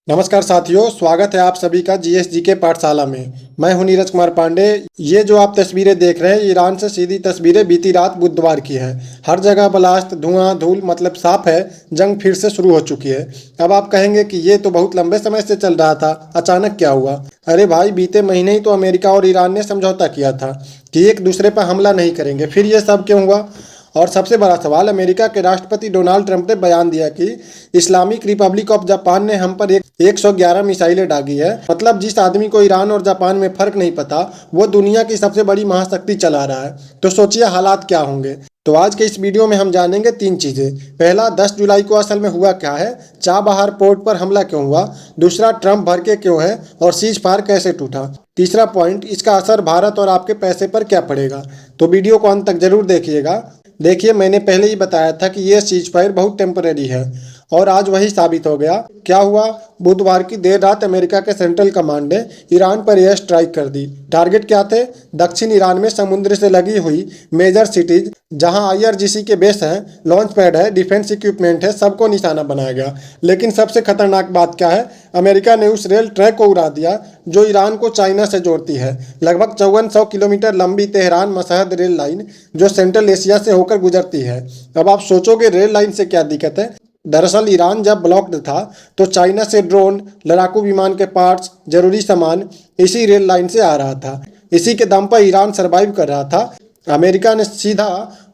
नमस्कार साथियों, स्वागत है आप सभी का जीएसजी के पाठशाला में। मैं हूं नीरज कुमार पांडे। ये जो आप तस्वीरें देख रहे हैं, ईरान से सीधी तस्वीरें बीती रात बुधवार की है। हर जगह ब्लास्ट, धुआं, धूल, मतलब साफ है जंग फिर से शुरू हो चुकी है। अब आप कहेंगे कि ये तो बहुत लंबे समय से चल रहा था, अचानक क्या हुआ? अरे भाई, बीते महीने ही तो अमेरिका और ईरान ने समझौता किया था कि एक दूसरे पर हमला नहीं करेंगे। फिर ये सब क्यों हुआ? और सबसे बड़ा सवाल, अमेरिका के राष्ट्रपति डोनाल्ड ट्रंप ने बयान दिया कि इस्लामिक रिपब्लिक ऑफ जापान ने हम पर 111 मिसाइलें दागी है। मतलब जिस आदमी को ईरान और जापान में फर्क नहीं पता, वो दुनिया की सबसे बड़ी महाशक्ति चला रहा है। तो सोचिए हालात क्या होंगे। तो आज के इस वीडियो में हम जानेंगे 3 चीजें। पहला, 10 जुलाई को असल में हुआ क्या है? चाबहार पोर्ट पर हमला क्यों हुआ? दूसरा, ट्रंप भड़के क्यों है और सीज फायर कैसे टूटा? तीसरा पॉइंट, इसका असर भारत और आपके पैसे पर क्या पड़ेगा? तो वीडियो को अंत तक जरूर देखिएगा। देखिए, मैंने पहले ही बताया था कि ये सीज फायर बहुत टेम्परेरी है और आज वही साबित हो गया। क्या हुआ? बुधवार की देर रात अमेरिका के सेंट्रल कमांड ने ईरान पर एयर स्ट्राइक कर दी। टारगेट क्या थे? दक्षिण ईरान में समुद्र से लगी हुई मेजर सिटीज, जहां आईआरजीसी के बेस हैं, लॉन्च पैड है, डिफेंस इक्विपमेंट है, सबको निशाना बनाया गया। लेकिन सबसे खतरनाक बात क्या है? अमेरिका ने उस रेल ट्रैक को उड़ा दिया जो ईरान को चाइना से जोड़ती है। लगभग 5400 किलोमीटर लंबी तेहरान मशहद रेल लाइन, जो सेंट्रल एशिया से होकर गुजरती है। अब आप सोचोगे रेल लाइन से क्या दिक्कत है? दरअसल ईरान जब ब्लॉक्ड था तो चाइना से ड्रोन, लड़ाकू विमान के पार्ट्स, जरूरी सामान इसी रेल लाइन से आ रहा था। इसी के दम पर ईरान सरवाइव कर रहा था। अमेरिका ने सीधा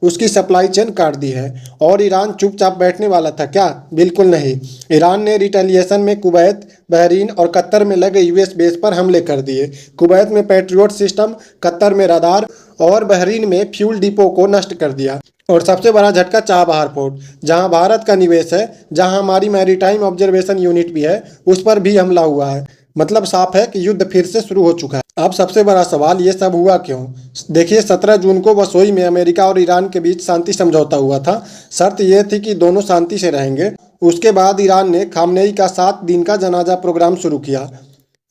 उसकी सप्लाई चेन काट दी है। और ईरान चुपचाप बैठने वाला था क्या? बिल्कुल नहीं। ईरान ने रिटेलिएशन में कुवैत, बहरीन और कतर में लगे यूएस बेस पर हमले कर दिए। कुवैत में पैट्रियोट सिस्टम, कतर में रडार और बहरीन में फ्यूल डिपो को नष्ट कर दिया। और सबसे बड़ा झटका चाबहार पोर्ट, जहां भारत का निवेश है, जहां हमारी मैरीटाइम ऑब्जर्वेशन यूनिट भी है, उस पर भी हमला हुआ है। मतलब साफ है कि युद्ध फिर से शुरू हो चुका है। अब सबसे बड़ा सवाल, ये सब हुआ क्यों? देखिए, 17 जून को वसोई में अमेरिका और ईरान के बीच शांति समझौता हुआ था। शर्त यह थी कि दोनों शांति से रहेंगे। उसके बाद ईरान ने खामनेई का 7 दिन का जनाजा प्रोग्राम शुरू किया।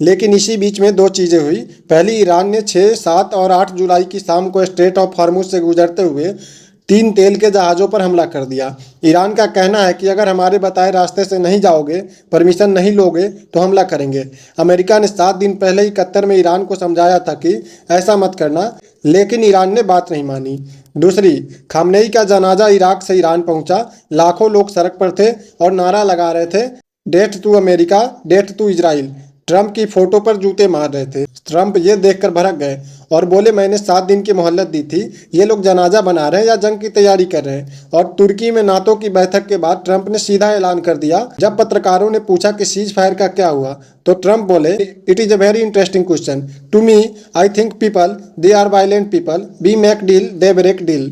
लेकिन इसी बीच में 2 चीज़ें हुई। पहली, ईरान ने 6, 7 और 8 जुलाई की शाम को स्ट्रेट ऑफ हॉर्मुज से गुजरते हुए 3 तेल के जहाज़ों पर हमला कर दिया। ईरान का कहना है कि अगर हमारे बताए रास्ते से नहीं जाओगे, परमिशन नहीं लोगे, तो हमला करेंगे। अमेरिका ने 7 दिन पहले ही कतर में ईरान को समझाया था कि ऐसा मत करना, लेकिन ईरान ने बात नहीं मानी। दूसरी, खामनेई का जनाजा इराक से ईरान पहुंचा। लाखों लोग सड़क पर थे और नारा लगा रहे थे, death to America, death to Israel. Trump की फोटो पर जूते मार रहे थे। ट्रंप ये देखकर भड़क गए और बोले, मैंने 7 दिन की मोहलत दी थी, ये लोग जनाजा बना रहे हैं या जंग की तैयारी कर रहे हैं? और तुर्की में नाटो की बैठक के बाद ट्रंप ने सीधा ऐलान कर दिया। जब पत्रकारों ने पूछा कि सीज फायर का क्या हुआ, तो ट्रंप बोले, it is a very interesting question to me. I think people, they are violent people, we make deal, they break deal.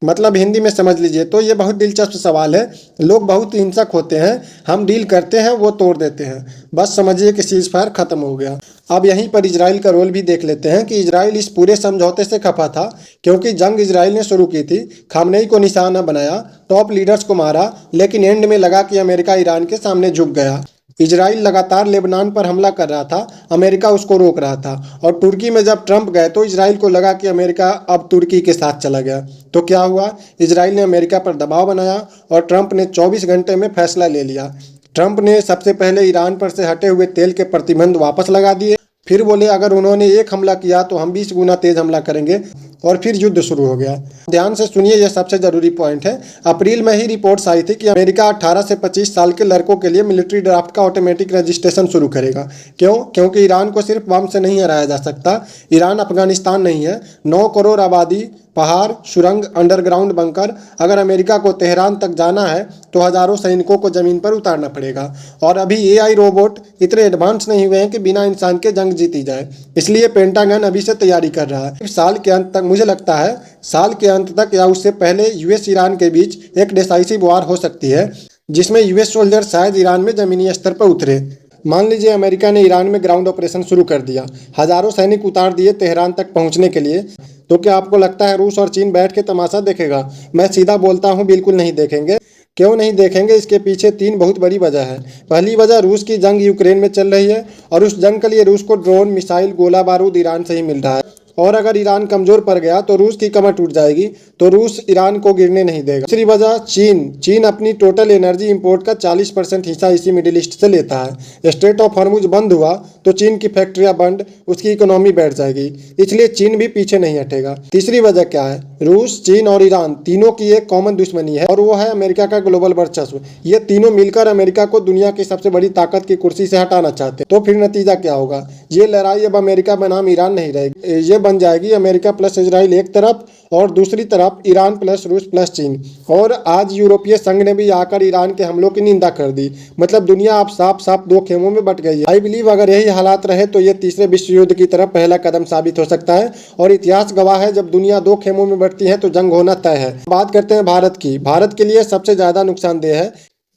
मतलब हिंदी में समझ लीजिए तो ये बहुत दिलचस्प सवाल है। लोग बहुत हिंसक होते हैं, हम डील करते हैं, वो तोड़ देते हैं। बस समझिए कि सीज फायर खत्म हो गया। अब यहीं पर इजराइल का रोल भी देख लेते हैं कि इजराइल इस पूरे समझौते से खफा था, क्योंकि जंग इजराइल ने शुरू की थी। खामनेई को निशाना बनाया, टॉप लीडर्स को मारा, लेकिन एंड में लगा कि अमेरिका ईरान के सामने झुक गया। इजराइल लगातार लेबनान पर हमला कर रहा था, अमेरिका उसको रोक रहा था। और तुर्की में जब ट्रंप गए तो इजराइल को लगा कि अमेरिका अब तुर्की के साथ चला गया। तो क्या हुआ? इजराइल ने अमेरिका पर दबाव बनाया और ट्रंप ने 24 घंटे में फैसला ले लिया। ट्रंप ने सबसे पहले ईरान पर से हटे हुए तेल के प्रतिबंध वापस लगा दिए। फिर बोले, अगर उन्होंने एक हमला किया तो हम 20 गुना तेज हमला करेंगे। और फिर युद्ध शुरू हो गया। ध्यान से सुनिए, यह सबसे जरूरी पॉइंट है। अप्रैल में ही रिपोर्ट्स आई थी कि अमेरिका 18 से 25 साल के लड़कों के लिए मिलिट्री ड्राफ्ट का ऑटोमेटिक रजिस्ट्रेशन शुरू करेगा। क्यों? क्योंकि ईरान को सिर्फ बम से नहीं हराया जा सकता। ईरान अफगानिस्तान नहीं है। 9 करोड़ आबादी, पहाड़, सुरंग, अंडरग्राउंड बंकर। अगर अमेरिका को तेहरान तक जाना है तो हजारों सैनिकों को जमीन पर उतारना पड़ेगा। और अभी एआई रोबोट इतने एडवांस नहीं हुए हैं कि बिना इंसान के जंग जीती जाए। इसलिए पेंटागन अभी से तैयारी कर रहा है। साल के अंत तक, मुझे लगता है साल के अंत तक या उससे पहले, यूएस ईरान के बीच एक डिसाइसिव वार हो सकती है, जिसमें यूएस सोल्जर शायद ईरान में जमीनी स्तर पर उतरे। मान लीजिए अमेरिका ने ईरान में ग्राउंड ऑपरेशन शुरू कर दिया, हजारों सैनिक उतार दिए तेहरान तक पहुंचने के लिए। तो क्या आपको लगता है रूस और चीन बैठ के तमाशा देखेगा? मैं सीधा बोलता हूं, बिल्कुल नहीं देखेंगे। क्यों नहीं देखेंगे? इसके पीछे 3 बहुत बड़ी वजह है। पहली वजह, रूस की जंग यूक्रेन में चल रही है और उस जंग के लिए रूस को ड्रोन, मिसाइल, गोला बारूद ईरान से ही मिल रहा है। और अगर ईरान कमज़ोर पड़ गया तो रूस की कमर टूट जाएगी। तो रूस ईरान को गिरने नहीं देगा। दूसरी वजह चीन अपनी टोटल एनर्जी इंपोर्ट का 40% हिस्सा इसी मिडिल ईस्ट से लेता है। स्ट्रेट ऑफ हॉर्मुज बंद हुआ तो चीन की फैक्ट्रियां बंद, उसकी इकोनॉमी बैठ जाएगी, इसलिए चीन भी पीछे नहीं हटेगा। तीसरी वजह क्या है? रूस, चीन और ईरान तीनों की एक कॉमन दुश्मनी है और वो है अमेरिका का ग्लोबल वर्चस्व। ये तीनों मिलकर अमेरिका को दुनिया की सबसे बड़ी ताकत की कुर्सी से हटाना चाहते हैं। तो फिर नतीजा क्या होगा? ये लड़ाई अब अमेरिका बनाम ईरान नहीं रहेगी, ये बन जाएगी अमेरिका प्लस इजराइल एक तरफ और दूसरी तरफ ईरान प्लस रूस प्लस चीन। और आज यूरोपीय संघ ने भी आकर ईरान के हमलों की निंदा कर दी। मतलब दुनिया अब साफ साफ दो खेमों में बट गई है। आई बिलीव अगर यही हालात रहे तो ये तीसरे विश्व युद्ध की तरफ पहला कदम साबित हो सकता है और इतिहास गवाह है, जब दुनिया दो खेमों में बढ़ती है तो जंग होना तय है। बात करते हैं भारत की। भारत के लिए सबसे ज्यादा नुकसानदेह है।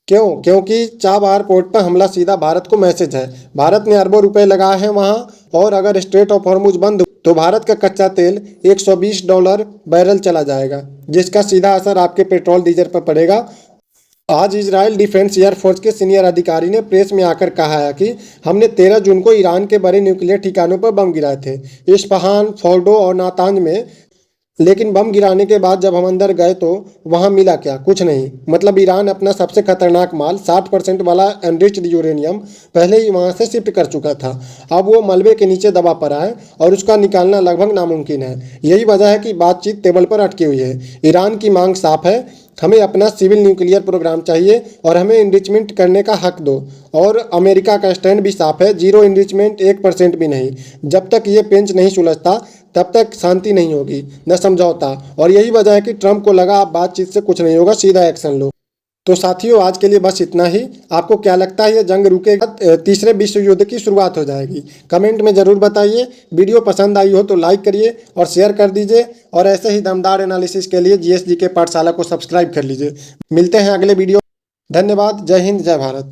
क्यों? क्योंकि चाबहार पोर्ट पर हमला सीधा भारत को मैसेज है। भारत ने अरबों रुपए लगाए हैं वहां और अगर स्ट्रेट ऑफ हॉर्मुज बंद तो भारत का कच्चा तेल $120 बैरल चला जाएगा, जिसका सीधा असर आपके पेट्रोल डीजल पर पड़ेगा। आज इजराइल डिफेंस एयरफोर्स के सीनियर अधिकारी ने प्रेस में आकर कहा है कि हमने 13 जून को ईरान के बड़े न्यूक्लियर ठिकानों पर बम गिराए थे, इस्फहान, फोर्डो और नातांज में। लेकिन बम गिराने के बाद जब हम अंदर गए तो वहां मिला क्या? कुछ नहीं। मतलब ईरान अपना सबसे खतरनाक माल 60% वाला एनरिच्ड यूरेनियम पहले ही वहां से शिफ्ट कर चुका था। अब वो मलबे के नीचे दबा पड़ा है और उसका निकालना लगभग नामुमकिन है। यही वजह है कि बातचीत टेबल पर अटकी हुई है। ईरान की मांग साफ है, हमें अपना सिविल न्यूक्लियर प्रोग्राम चाहिए और हमें इनरिचमेंट करने का हक दो। और अमेरिका का स्टैंड भी साफ है, जीरो इनरिचमेंट, 1% भी नहीं। जब तक ये पेंच नहीं सुलझता तब तक शांति नहीं होगी, न समझौता। और यही वजह है कि ट्रंप को लगा अब बातचीत से कुछ नहीं होगा, सीधा एक्शन लो। तो साथियों, आज के लिए बस इतना ही। आपको क्या लगता है ये जंग रुकेगा, तीसरे विश्व युद्ध की शुरुआत हो जाएगी? कमेंट में ज़रूर बताइए। वीडियो पसंद आई हो तो लाइक करिए और शेयर कर दीजिए और ऐसे ही दमदार एनालिसिस के लिए जीएसजी के पाठशाला को सब्सक्राइब कर लीजिए। मिलते हैं अगले वीडियो। धन्यवाद। जय हिंद, जय भारत।